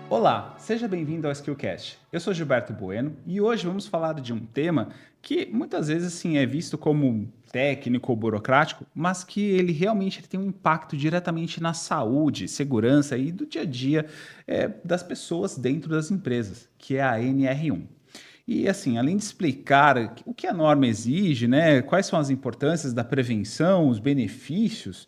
Olá, seja bem-vindo ao Skillcast. Eu sou Gilberto Bueno e hoje vamos falar de um tema que muitas vezes é visto como técnico ou burocrático, mas que ele realmente tem um impacto diretamente na saúde, segurança e do dia a dia das pessoas dentro das empresas, que é a NR1. E assim, além de explicar o que a norma exige, né, quais são as importâncias da prevenção, os benefícios,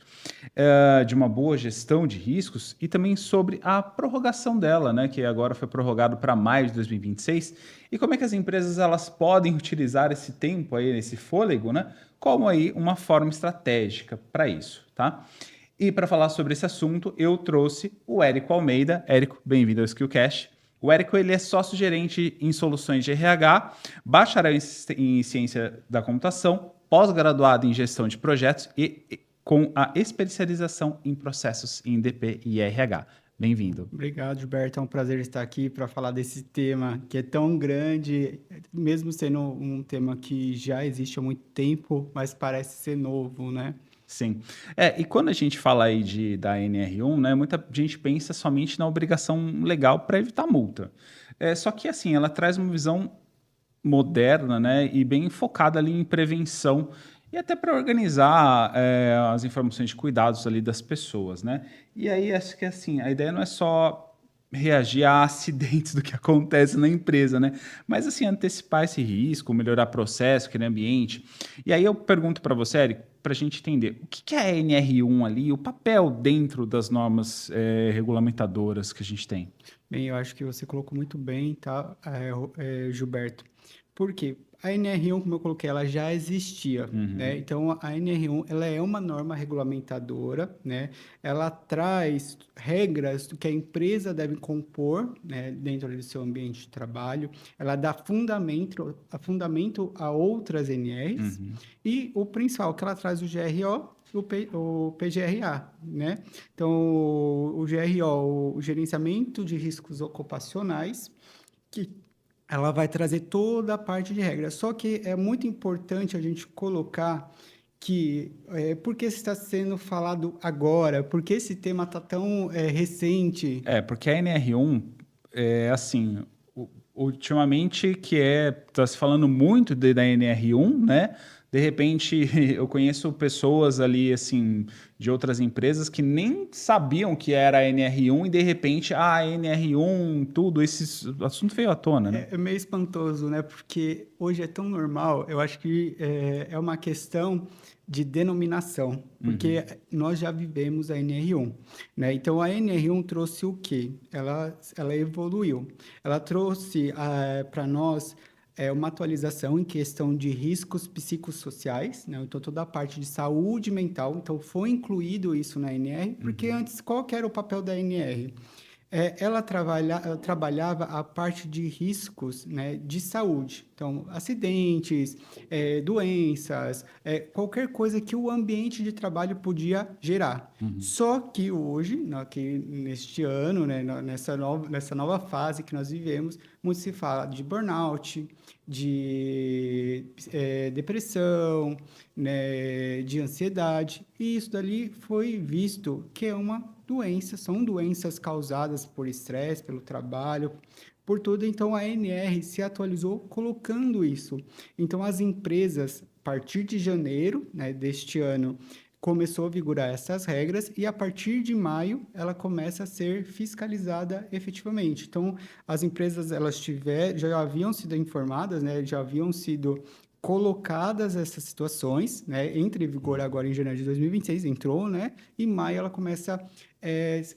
de uma boa gestão de riscos e também sobre a prorrogação dela, né, que agora foi prorrogado para maio de 2026, e como é que as empresas elas podem utilizar esse tempo aí, esse fôlego, né, como aí uma forma estratégica para isso, tá? E para falar sobre esse assunto, eu trouxe o Érico Almeida. Érico, bem-vindo ao Skillcast. O Érico ele é sócio-gerente em soluções de RH, bacharel em ciência da computação, pós-graduado em gestão de projetos e com a especialização em processos em DP e RH. Bem-vindo. Obrigado, Gilberto. É um prazer estar aqui para falar desse tema que é tão grande, mesmo sendo um tema que já existe há muito tempo, mas parece ser novo, né? Sim. E quando a gente fala aí da NR1, né, muita gente pensa somente na obrigação legal para evitar multa. Só que, assim, ela traz uma visão moderna, né, e bem focada ali em prevenção e até para organizar as informações de cuidados ali das pessoas, né? E aí acho que assim, a ideia não é só reagir a acidentes do que acontece na empresa, né? Mas assim, antecipar esse risco, melhorar processo, aquele ambiente. E aí eu pergunto para você, Eric, para a gente entender, o que é a NR1 ali, o papel dentro das normas regulamentadoras que a gente tem? Bem, eu acho que você colocou muito bem, tá, Gilberto? Por quê? A NR1, como eu coloquei, ela já existia, né? Uhum, Então, a NR1, ela é uma norma regulamentadora, né? Ela traz regras do que a empresa deve compor, né, dentro do seu ambiente de trabalho. Ela dá fundamento a outras NRs. uhum. E o principal, que ela traz o GRO e o PGRA, né? Então, o GRO, o Gerenciamento de Riscos Ocupacionais, que ela vai trazer toda a parte de regra. Só que é muito importante a gente colocar que por que está sendo falado agora? Por que esse tema está tão recente? Porque a NR1 é assim, ultimamente tá se falando muito da NR1, né? De repente eu conheço pessoas ali assim de outras empresas que nem sabiam que era a NR1 e de repente a NR1, tudo esse assunto veio à tona, né? É meio espantoso, né? Porque hoje é tão normal, eu acho que é uma questão de denominação, Uhum, porque nós já vivemos a NR1, né? Então, a NR1 trouxe o quê? Ela evoluiu. Ela trouxe para nós uma atualização em questão de riscos psicossociais, né? Então, toda a parte de saúde mental. Então, foi incluído isso na NR, porque uhum, antes, qual que era o papel da NR? Ela trabalhava a parte de riscos, né, de saúde. Então, acidentes, doenças, qualquer coisa que o ambiente de trabalho podia gerar. uhum. Só que hoje, neste ano, né, nessa nova fase que nós vivemos, muito se fala de burnout, de depressão, né, de ansiedade, e isso dali foi visto que é uma doença, são doenças causadas por estresse, pelo trabalho, por tudo. Então, a ANR se atualizou colocando isso. Então, as empresas, a partir de janeiro, né, deste ano, começou a vigorar essas regras e a partir de maio ela começa a ser fiscalizada efetivamente. Então, as empresas já haviam sido informadas, né, já haviam sido colocadas essas situações, né, entre em vigor agora em janeiro de 2026, entrou, né, e maio ela começa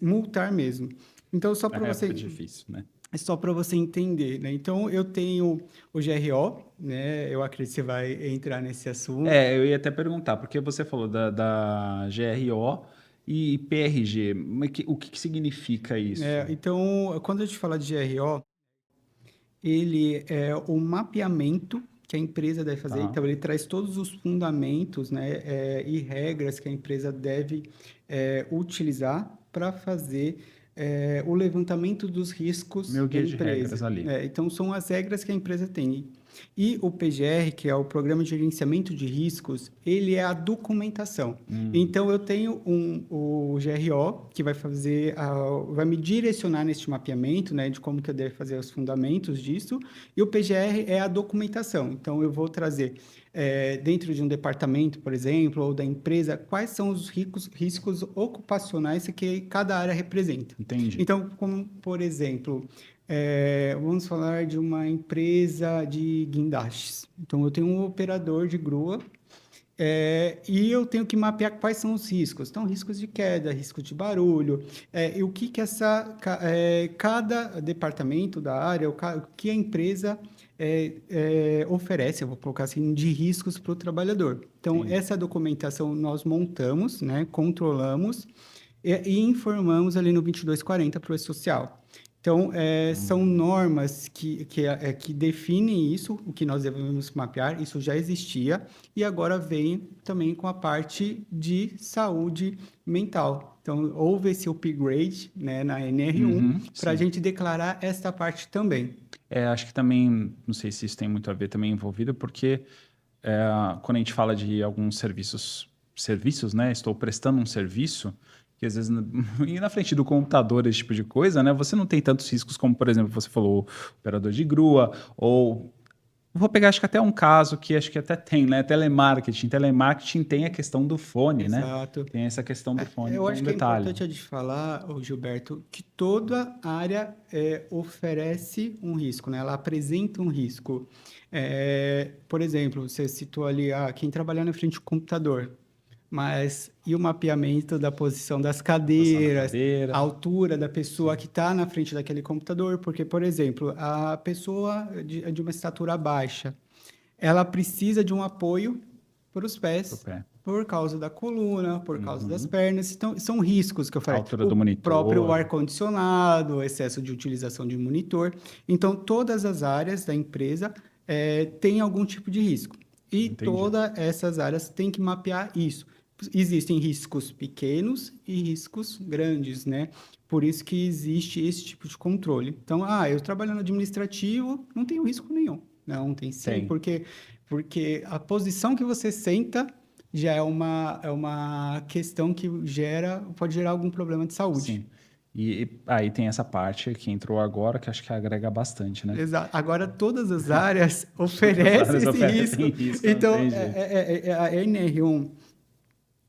multar mesmo. Então, É a época difícil, né? só para você entender, né? Então, eu tenho o GRO, né? Eu acredito que você vai entrar nesse assunto. Eu ia até perguntar, porque você falou da GRO e PRG, mas o que significa isso? Então, quando a gente fala de GRO, ele é o mapeamento que a empresa deve fazer. Tá. Então, ele traz todos os fundamentos, né, e regras que a empresa deve utilizar para fazer o levantamento dos riscos Meu da guia de regras empresa, ali. né? Então, são as regras que a empresa tem. E o PGR, que é o Programa de Gerenciamento de Riscos, ele é a documentação. Então, eu tenho o GRO, que vai me direcionar neste mapeamento, né, de como que eu devo fazer os fundamentos disso, e o PGR é a documentação. Então, eu vou trazer, dentro de um departamento, por exemplo, ou da empresa, quais são os riscos ocupacionais que cada área representa. Entendi. Então, como, por exemplo, vamos falar de uma empresa de guindastes. Então, eu tenho um operador de grua e eu tenho que mapear quais são os riscos. Então, riscos de queda, riscos de barulho, e o que cada departamento da área, o que a empresa oferece, eu vou colocar assim, de riscos para o trabalhador. Então, essa documentação nós montamos, né, controlamos e informamos ali no 2240 para o E-Social. Então, são normas que definem isso, o que nós devemos mapear, isso já existia, e agora vem também com a parte de saúde mental. Então, houve esse upgrade, né, na NR1 para a gente declarar esta parte também. Acho que também, não sei se isso tem muito a ver também envolvido, porque quando a gente fala de alguns serviços, né, estou prestando um serviço, que às vezes ir na frente do computador, esse tipo de coisa, né? Você não tem tantos riscos como, por exemplo, você falou, operador de grua, ou vou pegar, acho que até um caso que acho que até tem, né? Telemarketing. Telemarketing tem a questão do fone, Exato. Né? Tem essa questão do fone, Eu tem acho um que detalhe. é importante a gente falar, Gilberto, que toda área oferece um risco, né? Ela apresenta um risco. Por exemplo, você citou ali quem trabalha na frente do computador. Mas e o mapeamento da posição das cadeiras, a altura da pessoa que está na frente daquele computador? Porque, por exemplo, a pessoa de uma estatura baixa, ela precisa de um apoio para os pés, por causa da coluna, por causa das pernas. Então, são riscos que eu falei. A altura do monitor. O próprio ar-condicionado, excesso de utilização de monitor. Então, todas as áreas da empresa têm algum tipo de risco. E todas essas áreas têm que mapear isso. Existem riscos pequenos e riscos grandes, né? Por isso que existe esse tipo de controle. Então, eu trabalho no administrativo, não tenho risco nenhum. Não, tem sim, porque a posição que você senta já é uma questão que pode gerar algum problema de saúde. Sim. E aí tem essa parte que entrou agora, que acho que agrega bastante, né? Exato. Agora, todas as áreas oferecem esse risco. Então, a NR1...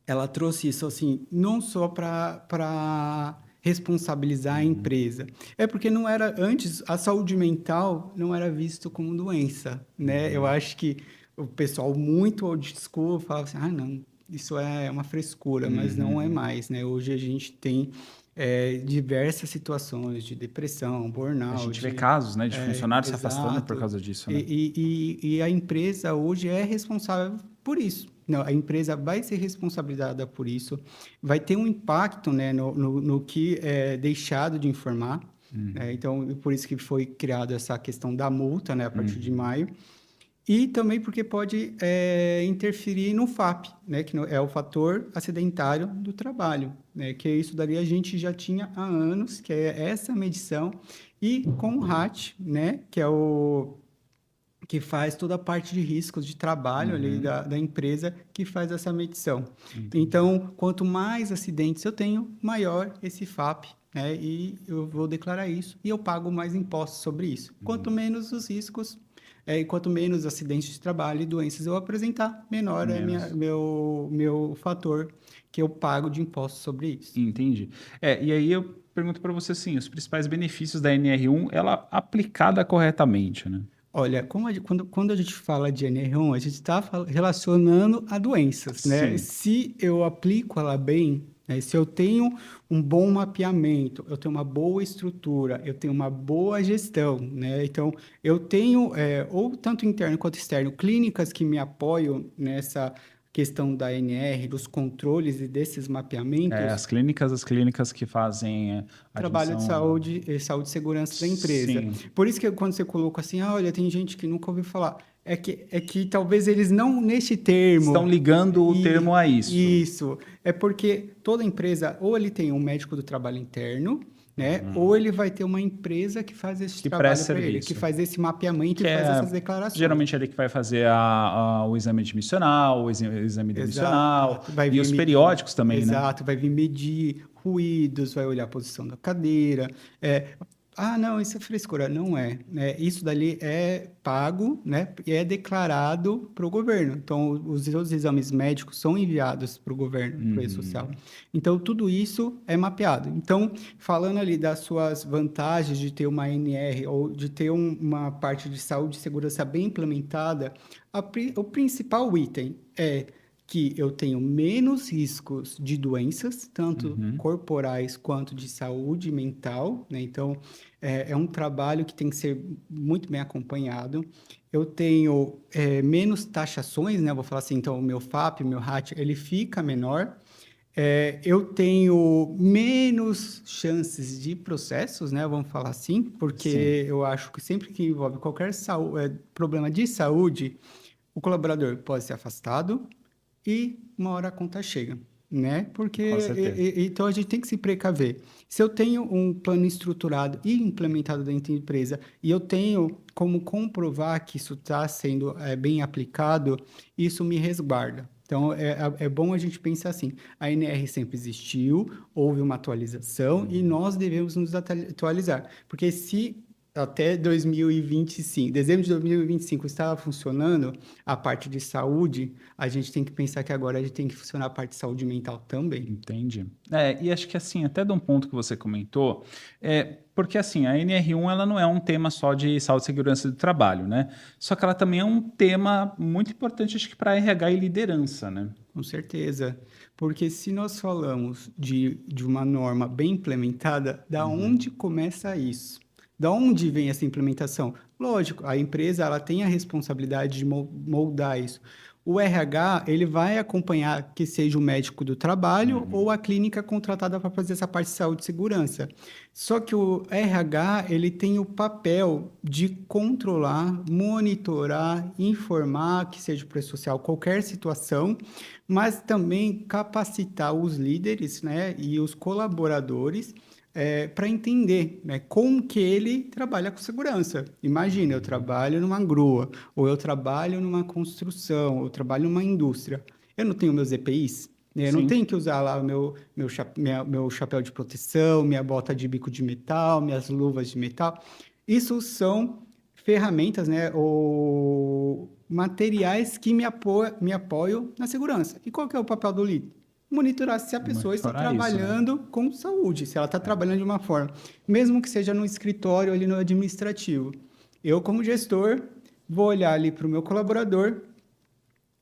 ela trouxe isso assim, não só para responsabilizar a empresa. Porque não era antes, a saúde mental não era visto como doença, né? Eu acho que o pessoal muito old school falava assim, não, isso é uma frescura, mas não é mais, né? Hoje a gente tem diversas situações de depressão, burnout. A gente vê casos, né, de funcionários se afastando por causa disso, né? E a empresa hoje é responsável por isso. Não, a empresa vai ser responsabilizada por isso, vai ter um impacto, né, no que é deixado de informar. Né? Então, por isso que foi criada essa questão da multa, né, a partir de maio. E também porque pode interferir no FAP, né, que é o fator acidentário do trabalho, né, que isso daí a gente já tinha há anos, que é essa medição, e com o RAT, né, que é que faz toda a parte de riscos de trabalho ali da empresa que faz essa medição. Então, quanto mais acidentes eu tenho, maior esse FAP, né? E eu vou declarar isso e eu pago mais impostos sobre isso. Quanto menos os riscos, e quanto menos acidentes de trabalho e doenças eu apresentar, menor é meu fator que eu pago de impostos sobre isso. Entendi. E aí eu pergunto para você assim, os principais benefícios da NR1, ela aplicada corretamente, né? Olha, quando a gente fala de NR1, a gente está relacionando a doenças, né? Se eu aplico ela bem, né? Se eu tenho um bom mapeamento, eu tenho uma boa estrutura, eu tenho uma boa gestão, né? Então, eu tenho, ou tanto interno quanto externo, clínicas que me apoiam nessa questão da NR, dos controles e desses mapeamentos. As clínicas que fazem trabalho de saúde e segurança da empresa. Sim. Por isso que quando você coloca assim, olha, tem gente que nunca ouviu falar. É que talvez eles não, neste termo... Estão ligando o termo a isso. Isso. É porque toda empresa, ou ele tem um médico do trabalho interno, né? Ou ele vai ter uma empresa que faz esse Que trabalho presta para ele, serviço. que faz esse mapeamento Que e faz é essas declarações. geralmente ele que vai fazer o exame admissional, o exame demissional Exato, vai e vir os medir, periódicos também, né? exato, vai vir medir ruídos, vai olhar a posição da cadeira. Não, isso é frescura. Não é, né? Isso dali é pago, né? E é declarado para o governo. Então, os seus exames médicos são enviados para o governo, para o E-Social. Então, tudo isso é mapeado. Então, falando ali das suas vantagens de ter uma ANR ou de ter uma parte de saúde e segurança bem implementada, o principal item é que eu tenho menos riscos de doenças, tanto corporais quanto de saúde mental, né? Então, é um trabalho que tem que ser muito bem acompanhado. Eu tenho menos taxações, né? Vou falar assim, então, o meu FAP, o meu RAT, ele fica menor. Eu tenho menos chances de processos, né? Vamos falar assim, porque Sim. eu acho que sempre que envolve qualquer problema de saúde, o colaborador pode ser afastado, e uma hora a conta chega, né? Porque Com certeza. então a gente tem que se precaver. Se eu tenho um plano estruturado e implementado dentro da empresa e eu tenho como comprovar que isso está sendo bem aplicado, isso me resguarda. Então, é bom a gente pensar assim, a NR sempre existiu, houve uma atualização e nós devemos nos atualizar. Porque se até 2025, dezembro de 2025 estava funcionando a parte de saúde, a gente tem que pensar que agora a gente tem que funcionar a parte de saúde mental também. Entendi. E acho que assim, até de um ponto que você comentou, porque assim, a NR1 ela não é um tema só de saúde e segurança do trabalho, né? Só que ela também é um tema muito importante, acho que para RH e liderança, né? Com certeza. Porque se nós falamos de uma norma bem implementada, da onde começa isso? Da onde vem essa implementação? Lógico, a empresa ela tem a responsabilidade de moldar isso. O RH, ele vai acompanhar que seja o médico do trabalho ou a clínica contratada para fazer essa parte de saúde e segurança. Só que o RH, ele tem o papel de controlar, monitorar, informar, que seja para o social, qualquer situação, mas também capacitar os líderes, né, e os colaboradores para entender, né, como que ele trabalha com segurança. Imagina, eu trabalho numa grua, ou eu trabalho numa construção, ou eu trabalho numa indústria. Eu não tenho meus EPIs, né? Eu não Sim. tenho que usar lá o meu chapéu de proteção, minha bota de bico de metal, minhas luvas de metal. Isso são ferramentas, né, ou materiais que me apoiam na segurança. E qual que é o papel do líder? Monitorar se a pessoa está Monitorar isso, né? trabalhando com saúde, se ela está trabalhando de uma forma, mesmo que seja no escritório ali no administrativo. Eu, como gestor, vou olhar ali para o meu colaborador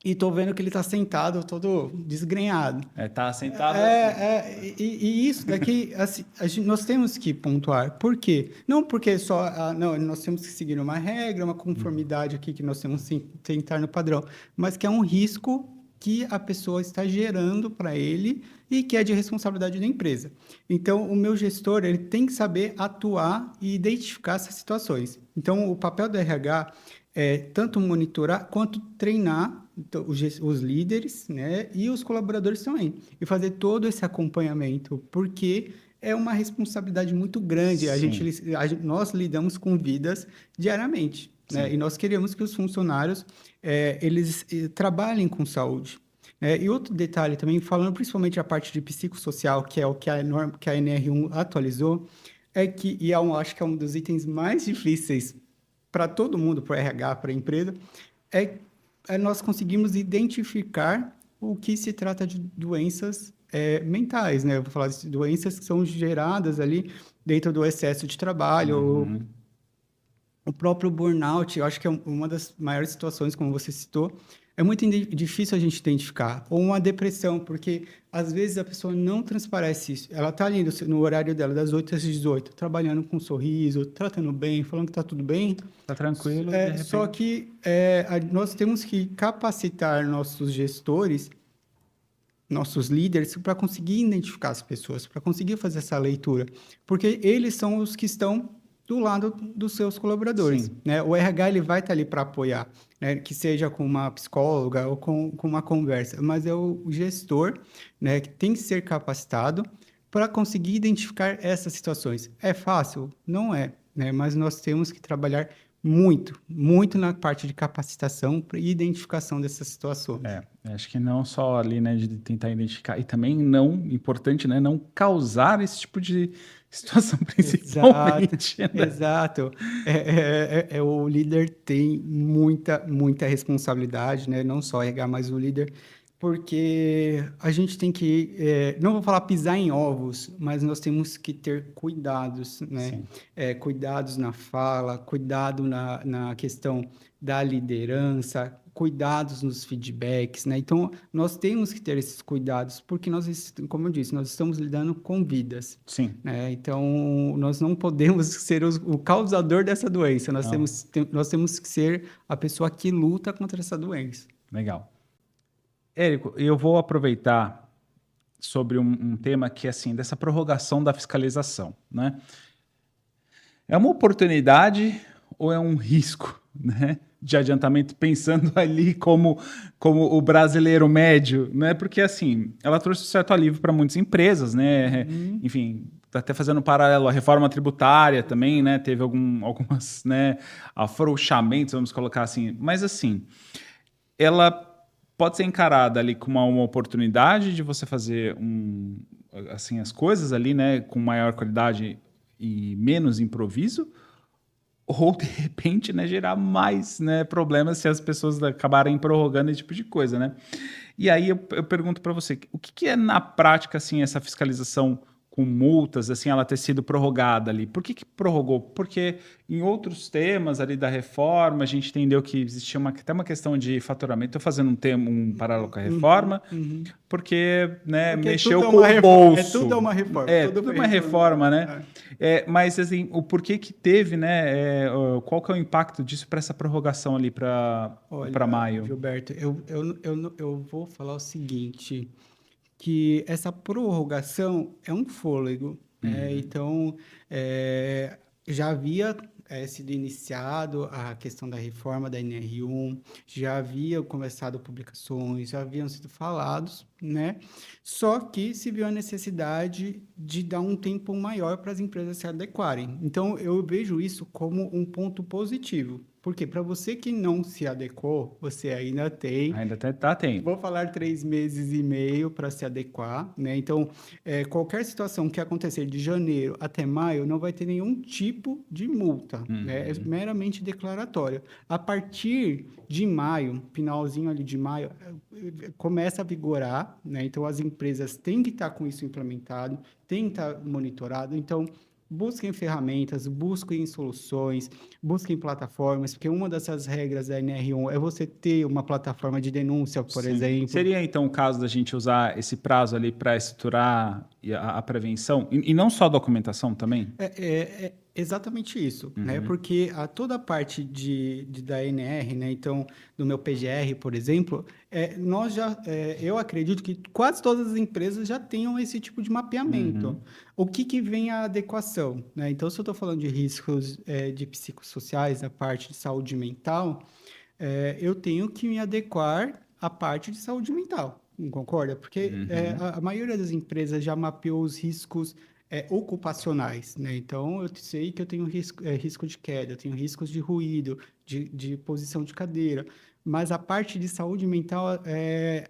e estou vendo que ele está sentado todo desgrenhado. Tá sentado assim. E isso daqui, assim, nós temos que pontuar. Por quê? Não porque só, não, nós temos que seguir uma regra, uma conformidade aqui que nós temos que tentar no padrão, mas que é um risco que a pessoa está gerando para ele e que é de responsabilidade da empresa. Então, o meu gestor ele tem que saber atuar e identificar essas situações. Então, o papel do RH é tanto monitorar quanto treinar os líderes, né, e os colaboradores também, e fazer todo esse acompanhamento, porque é uma responsabilidade muito grande. Nós lidamos com vidas diariamente. Né? E nós queremos que os funcionários eles trabalhem com saúde. E outro detalhe também, falando principalmente a parte de psicossocial, que é o que a NR1 atualizou, acho que é um dos itens mais difíceis para todo mundo, para o RH, para a empresa, nós conseguimos identificar o que se trata de doenças mentais, né? Eu vou falar de doenças que são geradas ali dentro do excesso de trabalho, o próprio burnout. Eu acho que é uma das maiores situações, como você citou. É muito difícil a gente identificar. Ou uma depressão, porque às vezes a pessoa não transparece isso. Ela está ali no horário dela, das 8 às 18, trabalhando com um sorriso, tratando bem, falando que está tudo bem. Está tranquilo. Só que nós temos que capacitar nossos gestores, nossos líderes, para conseguir identificar as pessoas, para conseguir fazer essa leitura. Porque eles são os que estão do lado dos seus colaboradores. Né? O RH ele vai estar ali para apoiar, né? Que seja com uma psicóloga ou com uma conversa, mas é o gestor, né, que tem que ser capacitado para conseguir identificar essas situações. É fácil? Não é, né? Mas nós temos que trabalhar muito, muito na parte de capacitação e identificação dessas situações. Acho que não só ali, né, de tentar identificar, e também não, importante, né, não causar esse tipo de situação Exato, principalmente, né? exato. O líder tem muita responsabilidade, né? Não só RH, mas o líder, porque a gente tem que, não vou falar pisar em ovos, mas nós temos que ter cuidados, né? Sim. Cuidados na fala, cuidado na questão da liderança, cuidados nos feedbacks, né? Então, nós temos que ter esses cuidados, porque como eu disse, nós estamos lidando com vidas, Sim. né? Então, nós não podemos ser o causador dessa doença, Não. Nós temos que ser a pessoa que luta contra essa doença. Legal. Érico, eu vou aproveitar sobre um tema que é assim, dessa prorrogação da fiscalização, né? É uma oportunidade ou é um risco, né, de adiantamento, pensando ali como o brasileiro médio, né? Porque assim, ela trouxe um certo alívio para muitas empresas, né? Enfim, tá até fazendo um paralelo à reforma tributária também, né? Teve algumas, né, afrouxamentos, vamos colocar assim. Mas assim, ela pode ser encarada ali como uma oportunidade de você fazer assim, as coisas ali, né, com maior qualidade e menos improviso, ou de repente, né, gerar mais, né, problemas se as pessoas acabarem prorrogando esse tipo de coisa, né? E aí eu pergunto para você, o que é na prática assim essa fiscalização com multas, assim, ela ter sido prorrogada ali? Por que prorrogou? Porque em outros temas ali da reforma a gente entendeu que existia até uma questão de faturamento. Estou fazendo um paralelo com a reforma, porque, né, Porque mexeu tudo é com uma o reforma, bolso. tudo é uma reforma, Tudo foi uma reforma, né? reformado. Mas assim, o porquê que teve, né? Qual que é o impacto disso para essa prorrogação ali para Olha, maio? Gilberto, eu vou falar o seguinte, que essa prorrogação é um fôlego, né? Então, já havia sido iniciado a questão da reforma da NR1, já havia começado publicações, já haviam sido falados, né? Só que se viu a necessidade de dar um tempo maior para as empresas se adequarem. Então, eu vejo isso como um ponto positivo. Porque para você que não se adequou, você ainda tem Ainda até tá tempo. vou falar 3 meses e meio para se adequar, né? Então, qualquer situação que acontecer de janeiro até maio não vai ter nenhum tipo de multa, né? É meramente declaratória. A partir de maio, finalzinho ali de maio, começa a vigorar, né? Então, as empresas têm que estar com isso implementado, têm que estar monitorado. Então, busquem ferramentas, busquem soluções, busquem plataformas, porque uma dessas regras da NR1 é você ter uma plataforma de denúncia, por Sim. exemplo. Seria então o caso da gente usar esse prazo ali para estruturar a prevenção e não só a documentação também? É exatamente isso, né? Porque toda a parte da NR, né? Então, do meu PGR, por exemplo, eu acredito que quase todas as empresas já tenham esse tipo de mapeamento. O que vem a adequação, né? Então, se eu estou falando de riscos de psicossociais, na parte de saúde mental, eu tenho que me adequar à parte de saúde mental, não concorda? Porque a maioria das empresas já mapeou os riscos ocupacionais, né? Então, eu sei que eu tenho risco de queda, eu tenho riscos de ruído, de posição de cadeira, mas a parte de saúde mental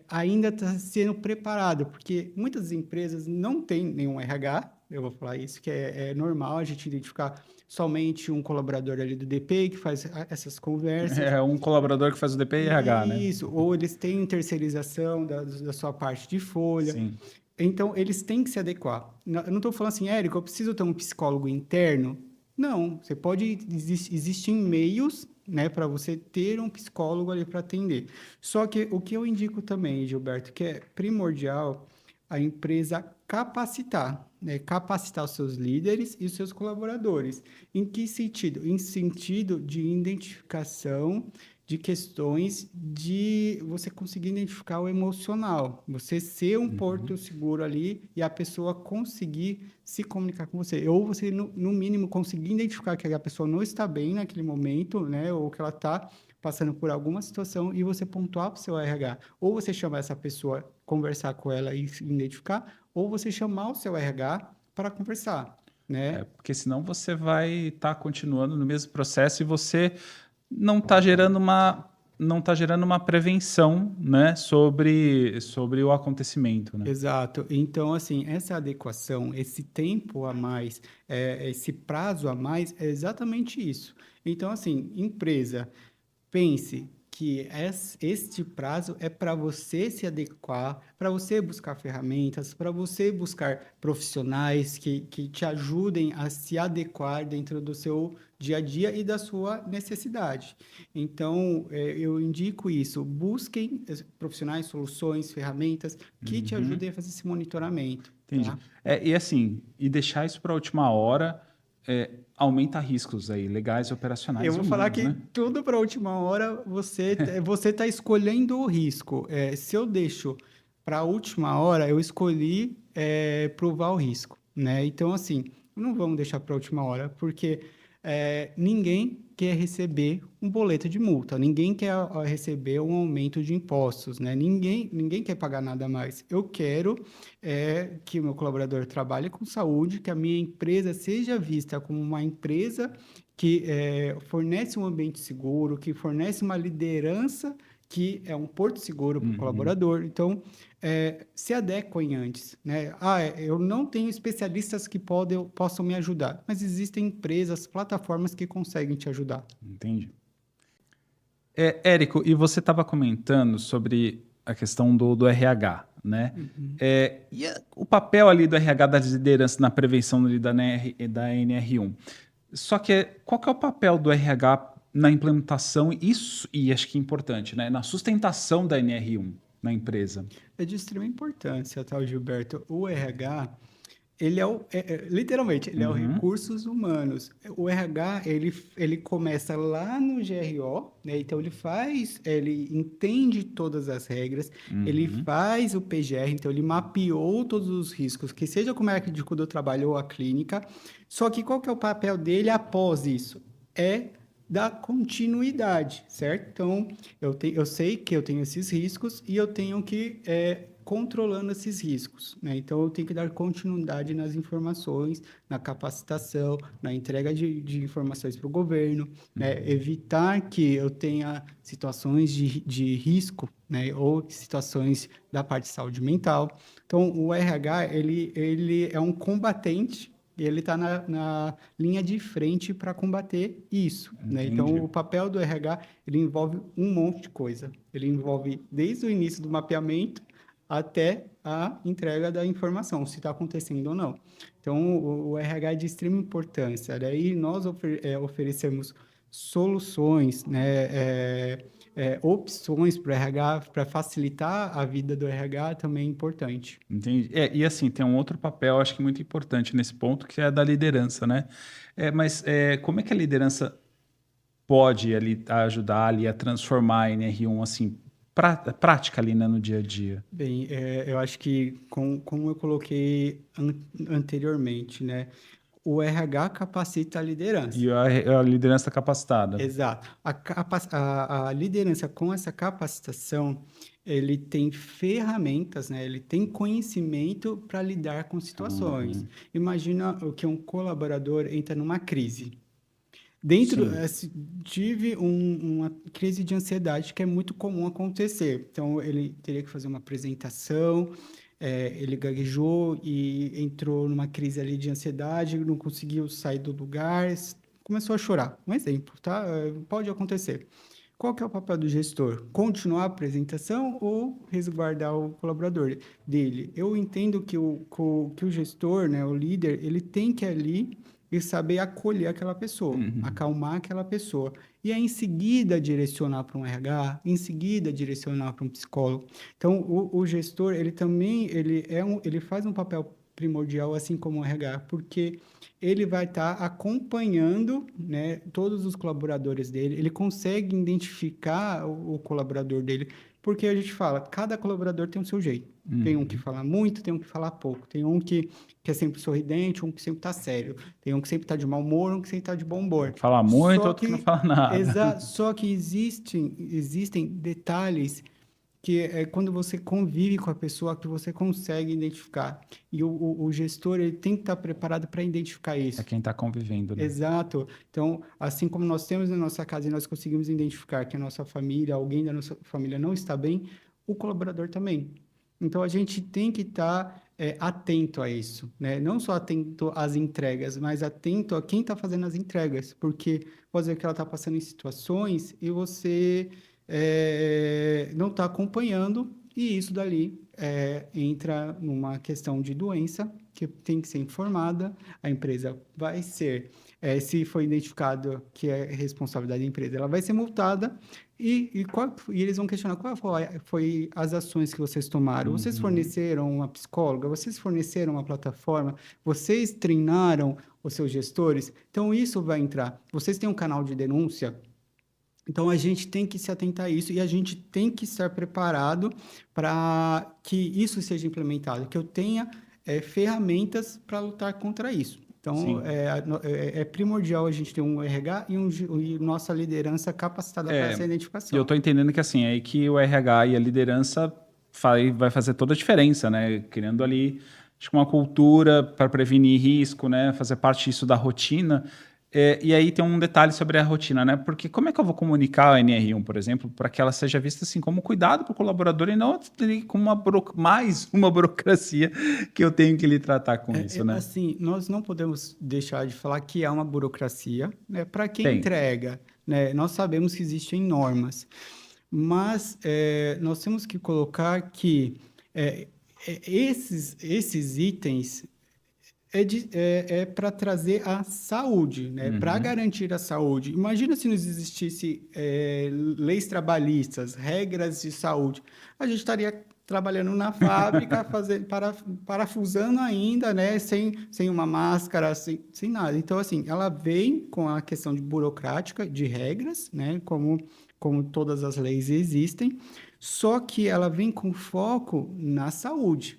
ainda está sendo preparada, porque muitas empresas não têm nenhum RH, eu vou falar isso, que é normal a gente identificar somente um colaborador ali do DP que faz essas conversas. É um colaborador que faz o DPRH, né? Isso, ou eles têm terceirização da sua parte de folha. Sim. Então, eles têm que se adequar. Eu não estou falando assim, Érico, eu preciso ter um psicólogo interno. Não, você pode... Existem meios, né, para você ter um psicólogo ali para atender. Só que o que eu indico também, Gilberto, que é primordial a empresa capacitar, né? Capacitar os seus líderes e os seus colaboradores. Em que sentido? Em sentido de identificação de questões de você conseguir identificar o emocional, você ser um porto seguro ali e a pessoa conseguir se comunicar com você, ou você, no mínimo, conseguir identificar que a pessoa não está bem naquele momento, né, ou que ela está passando por alguma situação e você pontuar para o seu RH. Ou você chamar essa pessoa, conversar com ela e se identificar, ou você chamar o seu RH para conversar, né? Porque senão você vai estar continuando no mesmo processo e você não está gerando uma prevenção, né, sobre o acontecimento, né? Exato. Então, assim, essa adequação, esse tempo a mais, esse prazo a mais, é exatamente isso. Então, assim, empresa, pense que este prazo é para você se adequar, para você buscar ferramentas, para você buscar profissionais que te ajudem a se adequar dentro do seu dia a dia e da sua necessidade. Então, eu indico isso. Busquem profissionais, soluções, ferramentas que te Uhum. ajudem a fazer esse monitoramento, Entendi. tá? E assim, e deixar isso para a última hora aumenta riscos aí, legais, Eu operacionais e vou falar humanos, que né? tudo para a última hora você está escolhendo o risco. Se eu deixo para a última hora, eu escolhi provar o risco, né? Então, assim, não vamos deixar para a última hora, porque ninguém quer receber um boleto de multa, ninguém quer receber um aumento de impostos, né? Ninguém quer pagar nada mais. Eu quero que o meu colaborador trabalhe com saúde, que a minha empresa seja vista como uma empresa que fornece um ambiente seguro, que fornece uma liderança que é um porto seguro para o Uhum. colaborador. Então, se adequem antes, né? Eu não tenho especialistas que possam me ajudar, mas existem empresas, plataformas que conseguem te ajudar. Entendi. Érico, e você estava comentando sobre a questão do RH, né? Uhum. O papel ali do RH das lideranças na prevenção ali da NR1? Só que qual que é o papel do RH na implementação, isso, e acho que é importante, né? Na sustentação da NR1 na empresa? É de extrema importância, tá, Gilberto? O RH, ele literalmente, ele é o Uhum, recursos humanos. O RH, ele começa lá no GRO, né? Então, ele entende todas as regras, ele uhum, faz o PGR, então ele mapeou todos os riscos, que seja como médico do trabalho ou a clínica. Só que qual que é o papel dele após isso? É da continuidade, certo? Então, eu sei que eu tenho esses riscos e eu tenho que controlando esses riscos, né? Então, eu tenho que dar continuidade nas informações, na capacitação, na entrega de informações para o governo, né? uhum. Evitar que eu tenha situações de risco, né? Ou situações da parte de saúde mental. Então, o RH, ele é um combatente e ele está na linha de frente para combater isso, né? Então, Entendi. o papel do RH, ele envolve um monte de coisa. Ele envolve desde o início do mapeamento até a entrega da informação, se está acontecendo ou não. Então, o RH é de extrema importância. Daí, nós oferecemos soluções, né? Opções para o RH, para facilitar a vida do RH também é importante. Entendi. E assim, tem um outro papel, acho que muito importante nesse ponto, que é da liderança, né? Mas como é que a liderança pode ali ajudar ali a transformar a NR1 assim, prática ali, né, no dia a dia? Bem, eu acho que, como eu coloquei anteriormente, né? O RH capacita a liderança. E a liderança capacitada. Exato. A liderança com essa capacitação, ele tem ferramentas, né? Ele tem conhecimento para lidar com situações. Uhum. Imagina o que um colaborador entra numa crise. Sim. Tive uma crise de ansiedade que é muito comum acontecer. Então, ele teria que fazer uma apresentação, ele gaguejou e entrou numa crise ali de ansiedade, não conseguiu sair do lugar, começou a chorar. Um exemplo, tá? Pode acontecer. Qual que é o papel do gestor? Continuar a apresentação ou resguardar o colaborador dele? Eu entendo que o gestor, né, o líder, ele tem que ali e saber acolher aquela pessoa, Uhum. acalmar aquela pessoa. E aí, em seguida, direcionar para um RH, em seguida, direcionar para um psicólogo. Então, o gestor, ele também, ele faz um papel primordial, assim como o RH, porque ele vai estar acompanhando, né, todos os colaboradores dele, ele consegue identificar o colaborador dele Porque a gente fala, cada colaborador tem o seu jeito. Tem um que fala muito, tem um que fala pouco. Tem um que é sempre sorridente, um que sempre está sério. Tem um que sempre está de mau humor, um que sempre está de bom humor. Fala muito, Só outro que não que, fala nada. só que existem detalhes que é quando você convive com a pessoa que você consegue identificar. E o gestor ele tem que estar preparado para identificar É isso. quem está convivendo, né? Exato. Então, assim como nós temos na nossa casa e nós conseguimos identificar que a nossa família, alguém da nossa família não está bem, o colaborador também. Então, a gente tem que estar atento a isso, né? Não só atento às entregas, mas atento a quem está fazendo as entregas, porque pode ser que ela está passando em situações e você não está acompanhando e isso dali entra numa questão de doença que tem que ser informada, a empresa vai ser, se for identificado que é responsabilidade da empresa, ela vai ser multada e eles vão questionar qual foi as ações que vocês tomaram. Vocês forneceram uma psicóloga? Vocês forneceram uma plataforma? Vocês treinaram os seus gestores? Então, isso vai entrar. Vocês têm um canal de denúncia? Então, a gente tem que se atentar a isso e a gente tem que estar preparado para que isso seja implementado, que eu tenha ferramentas para lutar contra isso. Então, Sim. é primordial a gente ter um RH e nossa liderança capacitada para essa E identificação. eu tô entendendo que assim, aí que o RH e a liderança vai fazer toda a diferença, né? Criando ali, acho que uma cultura para prevenir risco, né? Fazer parte disso da rotina. E aí tem um detalhe sobre a rotina, né? Porque como é que eu vou comunicar a NR1, por exemplo, para que ela seja vista assim como cuidado para o colaborador e não como mais uma burocracia que eu tenho que lhe tratar com isso, né? Assim, nós não podemos deixar de falar que há uma burocracia, né, para quem Tem. entrega, né? Nós sabemos que existem normas, mas nós temos que colocar que esses itens para trazer a saúde, né? Para garantir a saúde. Imagina se não existisse leis trabalhistas, regras de saúde. A gente estaria trabalhando na fábrica, parafusando ainda, né? Sem uma máscara, sem nada. Então, assim, ela vem com a questão de burocrática, de regras, né? Como todas as leis existem, só que ela vem com foco na saúde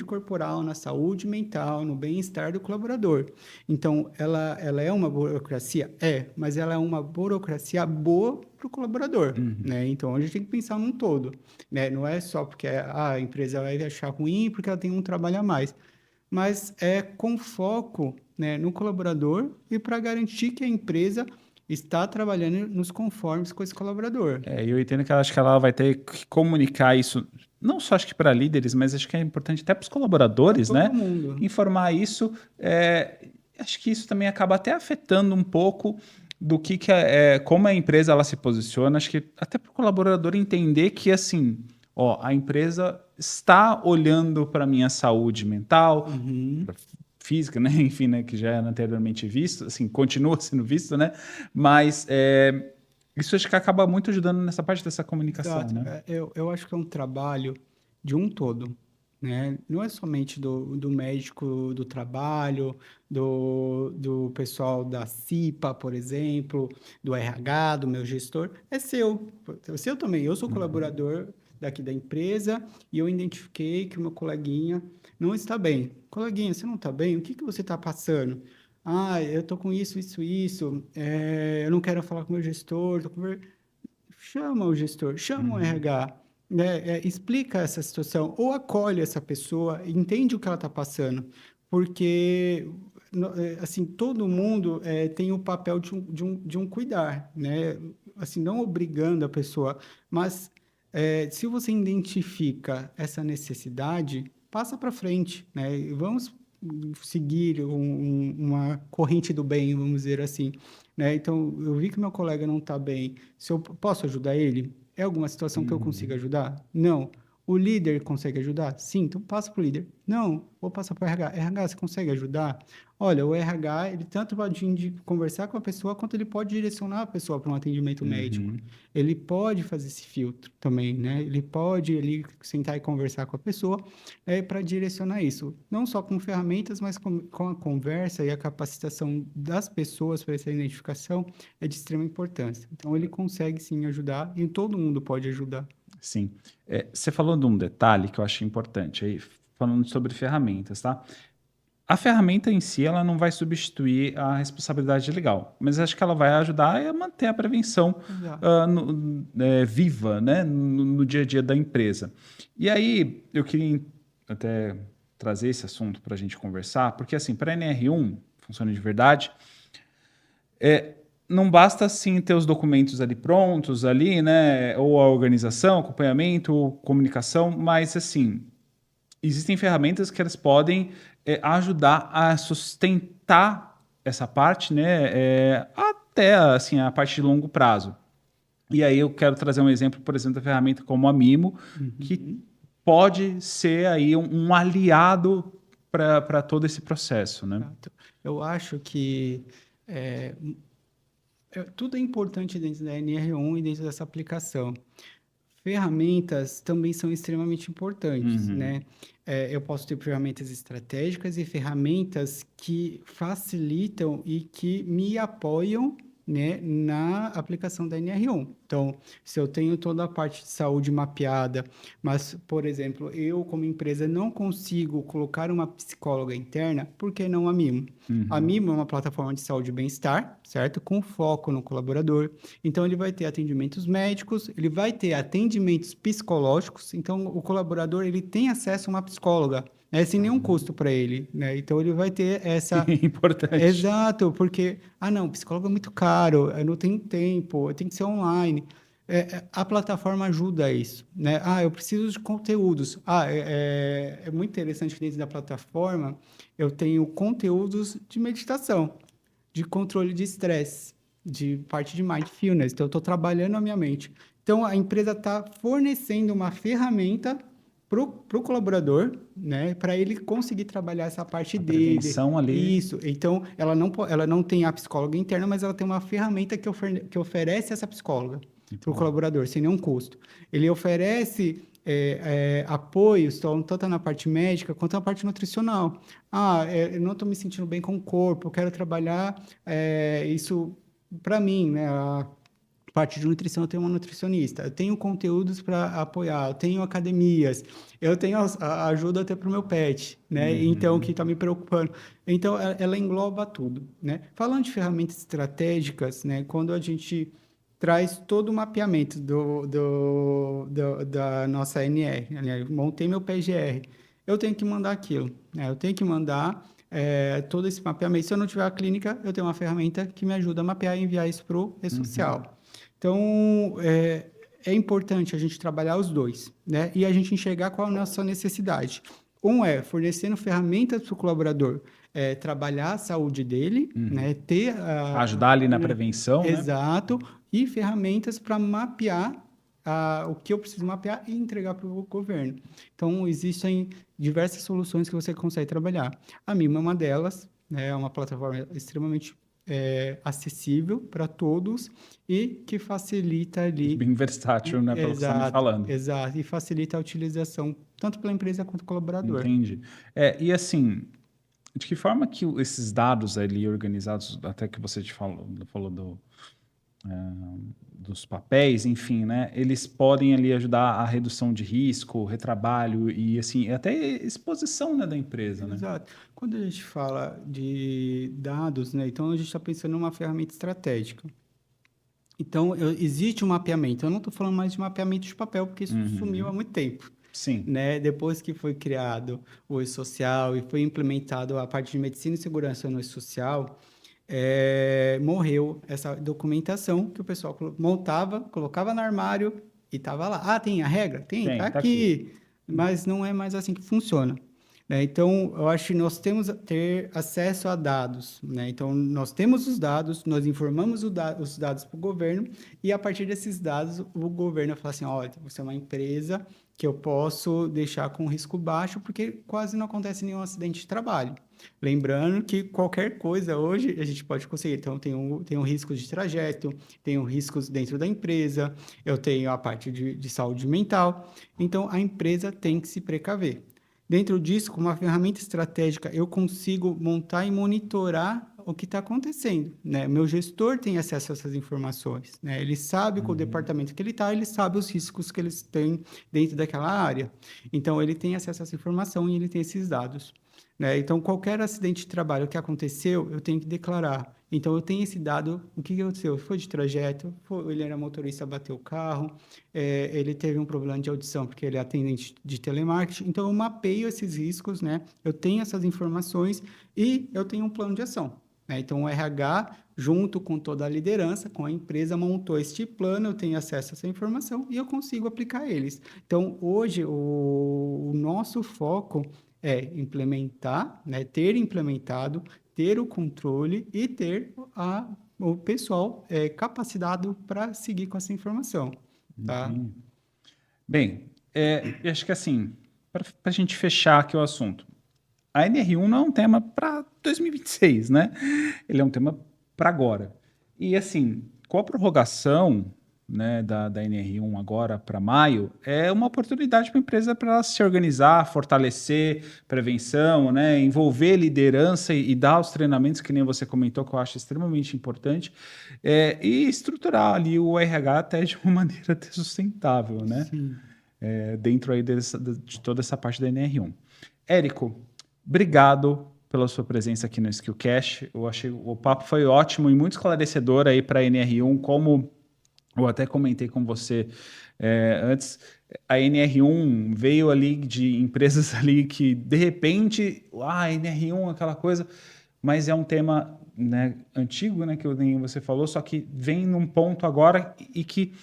corporal, na saúde mental, no bem-estar do colaborador. Então, ela é uma burocracia? Mas ela é uma burocracia boa para o colaborador, né? Então, a gente tem que pensar num todo, né? Não é só porque a empresa vai achar ruim porque ela tem um trabalho a mais, mas é com foco, né, no colaborador e para garantir que a empresa está trabalhando nos conformes com esse colaborador. Eu entendo que ela acho que ela vai ter que comunicar isso, não só acho que para líderes, mas acho que é importante até para os colaboradores, Para né? todo mundo. Informar isso. Acho que isso também acaba até afetando um pouco do que como a empresa ela se posiciona. Acho que até para o colaborador entender que assim, ó, a empresa está olhando para a minha saúde mental, física, né? Enfim, né? Que já era anteriormente visto, assim, continua sendo visto, né? Mas isso acho que acaba muito ajudando nessa parte dessa comunicação, Exato. né? Eu acho que é um trabalho de um todo, né? Não é somente do médico do trabalho, do pessoal da CIPA, por exemplo, do RH, do meu gestor, é seu. É seu também. Eu sou colaborador daqui da empresa e eu identifiquei que o meu coleguinha não está bem. Coleguinha, você não está bem? O que você está passando? Eu estou com isso. Eu não quero falar com o meu gestor. Chama o gestor, chama o RH, né? Explica essa situação, ou acolhe essa pessoa, entende o que ela está passando, porque assim, todo mundo tem o papel de um cuidar, né? Assim, não obrigando a pessoa, mas se você identifica essa necessidade, passa para frente, né? E vamos seguir uma corrente do bem, vamos dizer assim, né? Então, eu vi que meu colega não está bem. Se eu posso ajudar ele? É alguma situação que eu consiga ajudar? Não. O líder consegue ajudar? Sim, então passa para o líder. Não, vou passar para o RH. RH, você consegue ajudar? Olha, o RH, ele tanto pode conversar com a pessoa, quanto ele pode direcionar a pessoa para um atendimento médico. Uhum. Ele pode fazer esse filtro também, né? Ele pode ali sentar e conversar com a pessoa para direcionar isso. Não só com ferramentas, mas com a conversa e a capacitação das pessoas para essa identificação é de extrema importância. Então, ele consegue sim ajudar e todo mundo pode ajudar. Sim. Você falou de um detalhe que eu achei importante aí, falando sobre ferramentas, tá? A ferramenta em si, ela não vai substituir a responsabilidade legal, mas acho que ela vai ajudar a manter a prevenção Exato. viva, né, no dia a dia da empresa. E aí, eu queria até trazer esse assunto para a gente conversar, porque assim, para a NR1, funciona de verdade, não basta assim ter os documentos ali prontos ali, né, ou a organização, acompanhamento, comunicação, mas assim, existem ferramentas que elas podem ajudar a sustentar essa parte, né, até assim a parte de longo prazo. E aí eu quero trazer um exemplo, por exemplo, da ferramenta como a Mimo, que Uhum. pode ser aí um aliado para todo esse processo, né? Exato. Eu acho que é, tudo é importante dentro da NR1 e dentro dessa aplicação. Ferramentas também são extremamente importantes, Uhum. né? Eu posso ter ferramentas estratégicas e ferramentas que facilitam e que me apoiam, né, na aplicação da NR1. Então, se eu tenho toda a parte de saúde mapeada, mas, por exemplo, eu como empresa não consigo colocar uma psicóloga interna, por que não a Mimo? A Uhum. Mimo é uma plataforma de saúde e bem-estar, certo? Com foco no colaborador. Então, ele vai ter atendimentos médicos, ele vai ter atendimentos psicológicos. Então, o colaborador ele tem acesso a uma psicóloga, né, sem nenhum custo para ele, né? Então, ele vai ter essa. Importante. Exato, porque, não, psicólogo é muito caro, eu não tenho tempo, tem que ser online. A plataforma ajuda a isso, né? Eu preciso de conteúdos. É muito interessante que dentro da plataforma eu tenho conteúdos de meditação, de controle de estresse, de parte de mindfulness. Então, eu estou trabalhando a minha mente. Então, a empresa está fornecendo uma ferramenta para o colaborador, né, para ele conseguir trabalhar essa parte A dele. prevenção ali. Isso. Então, ela não tem a psicóloga interna, mas ela tem uma ferramenta que oferece essa psicóloga Muito para o bom. colaborador, sem nenhum custo. Ele oferece apoios, tanto na parte médica quanto na parte nutricional. Eu não estou me sentindo bem com o corpo, eu quero trabalhar isso para mim, né? A parte de nutrição, eu tenho uma nutricionista, eu tenho conteúdos para apoiar, eu tenho academias, eu tenho a ajuda até para o meu pet, né? Então, Uhum. que está me preocupando. Então, ela engloba tudo, né? Falando de ferramentas estratégicas, né? Quando a gente traz todo o mapeamento da nossa NR, né? Montei meu PGR, eu tenho que mandar aquilo, né? Eu tenho que mandar todo esse mapeamento. Se eu não tiver a clínica, eu tenho uma ferramenta que me ajuda a mapear e enviar isso para o Uhum. e-social. Então, é importante a gente trabalhar os dois, né? E a gente enxergar qual é a nossa necessidade. Um é fornecendo ferramentas para o colaborador trabalhar a saúde dele, Uhum. né? Ter Ajudar ali na né? prevenção, né? Exato, e ferramentas para mapear o que eu preciso mapear e entregar para o governo. Então, existem diversas soluções que você consegue trabalhar. A Mima é uma delas, né? É uma plataforma extremamente acessível para todos e que facilita ali. Bem versátil, né? Pelo que você está me Exato, falando. exato, e facilita a utilização tanto pela empresa quanto pelo colaborador. Entendi. E assim, de que forma que esses dados ali organizados, até que você falou dos papéis, enfim, né? Eles podem ali ajudar a redução de risco, retrabalho e assim, até exposição, né, da empresa, né? Exato. Quando a gente fala de dados, né, então a gente está pensando numa ferramenta estratégica. Então, existe um mapeamento. Eu não estou falando mais de mapeamento de papel, porque isso sumiu há Uhum. muito tempo. Sim. Né? Depois que foi criado o e-social e foi implementado a parte de medicina e segurança no e-social, morreu essa documentação que o pessoal montava, colocava no armário e estava lá. Tem a regra? Tem, está Tem, tá aqui. aqui. Mas não é mais assim que funciona. Né? Então, eu acho que nós temos que ter acesso a dados. Né? Então, nós temos os dados, nós informamos os dados para o governo e, a partir desses dados, o governo fala assim, olha, você é uma empresa que eu posso deixar com risco baixo, porque quase não acontece nenhum acidente de trabalho. Lembrando que qualquer coisa hoje a gente pode conseguir. Então, tem um risco de trajeto, tenho riscos dentro da empresa, eu tenho a parte de saúde mental. Então, a empresa tem que se precaver. Dentro disso, com uma ferramenta estratégica, eu consigo montar e monitorar o que está acontecendo, né? Meu gestor tem acesso a essas informações, né? Ele sabe com o departamento que ele está, ele sabe os riscos que eles têm dentro daquela área. Então, ele tem acesso a essa informação e ele tem esses dados, né? Então, qualquer acidente de trabalho que aconteceu, eu tenho que declarar. Então, eu tenho esse dado, o que aconteceu? Foi de trajeto, ele era motorista, bateu o carro, ele teve um problema de audição porque ele é atendente de telemarketing. Então, eu mapeio esses riscos, né? Eu tenho essas informações e eu tenho um plano de ação, né? Então, o RH, junto com toda a liderança, com a empresa, montou este plano, eu tenho acesso a essa informação e eu consigo aplicar eles. Então, hoje, o nosso foco é implementar, né? Ter implementado, ter o controle e ter o pessoal capacitado para seguir com essa informação, tá? Bem, eu acho que assim, para a gente fechar aqui o assunto, a NR1 não é um tema para 2026, né? Ele é um tema para agora. E assim, com a prorrogação, né, da NR1 agora para maio, é uma oportunidade para a empresa para ela se organizar, fortalecer prevenção, né, envolver liderança e dar os treinamentos que nem você comentou, que eu acho extremamente importante, e estruturar ali o RH até de uma maneira até sustentável, né? Sim. Dentro aí de toda essa parte da NR1. Érico, obrigado pela sua presença aqui no Skillcast. Eu achei o papo foi ótimo e muito esclarecedor aí para a NR1, como eu até comentei com você antes, a NR1 veio ali de empresas ali que, de repente, NR1, aquela coisa, mas é um tema, né, antigo, né, que nem você falou, só que vem num ponto agora e que,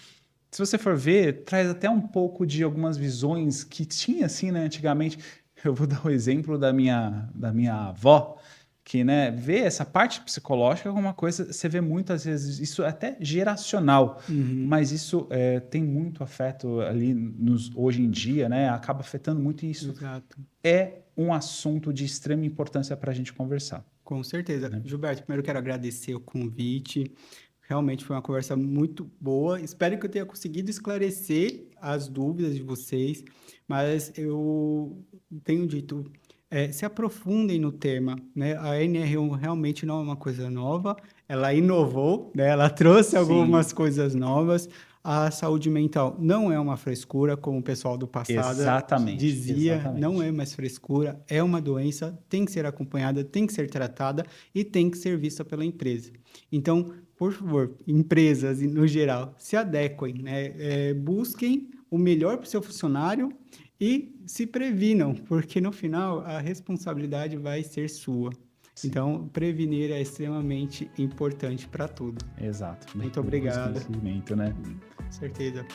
se você for ver, traz até um pouco de algumas visões que tinha, assim, né, antigamente. Eu vou dar o exemplo da minha avó, que, né, vê essa parte psicológica como uma coisa, você vê muitas vezes, isso é até geracional, mas isso tem muito afeto ali hoje em dia, né, acaba afetando muito isso. Exato. É um assunto de extrema importância para a gente conversar. Com certeza. Gilberto, primeiro quero agradecer o convite. Realmente foi uma conversa muito boa. Espero que eu tenha conseguido esclarecer as dúvidas de vocês, mas eu tenho dito, se aprofundem no tema, né? A NR1 realmente não é uma coisa nova, ela inovou, né? Ela trouxe algumas coisas novas. A saúde mental não é uma frescura, como o pessoal do passado dizia, não é mais frescura, é uma doença, tem que ser acompanhada, tem que ser tratada e tem que ser vista pela empresa. Então, por favor, empresas no geral, se adequem, né? Busquem o melhor para o seu funcionário e se previnam, porque no final a responsabilidade vai ser sua. Sim. Então, prevenir é extremamente importante para tudo. Exato. Muito obrigado. Né? Com certeza.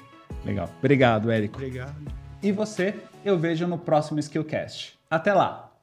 Legal. Obrigado, Érico. Obrigado. E você, eu vejo no próximo Skillcast. Até lá!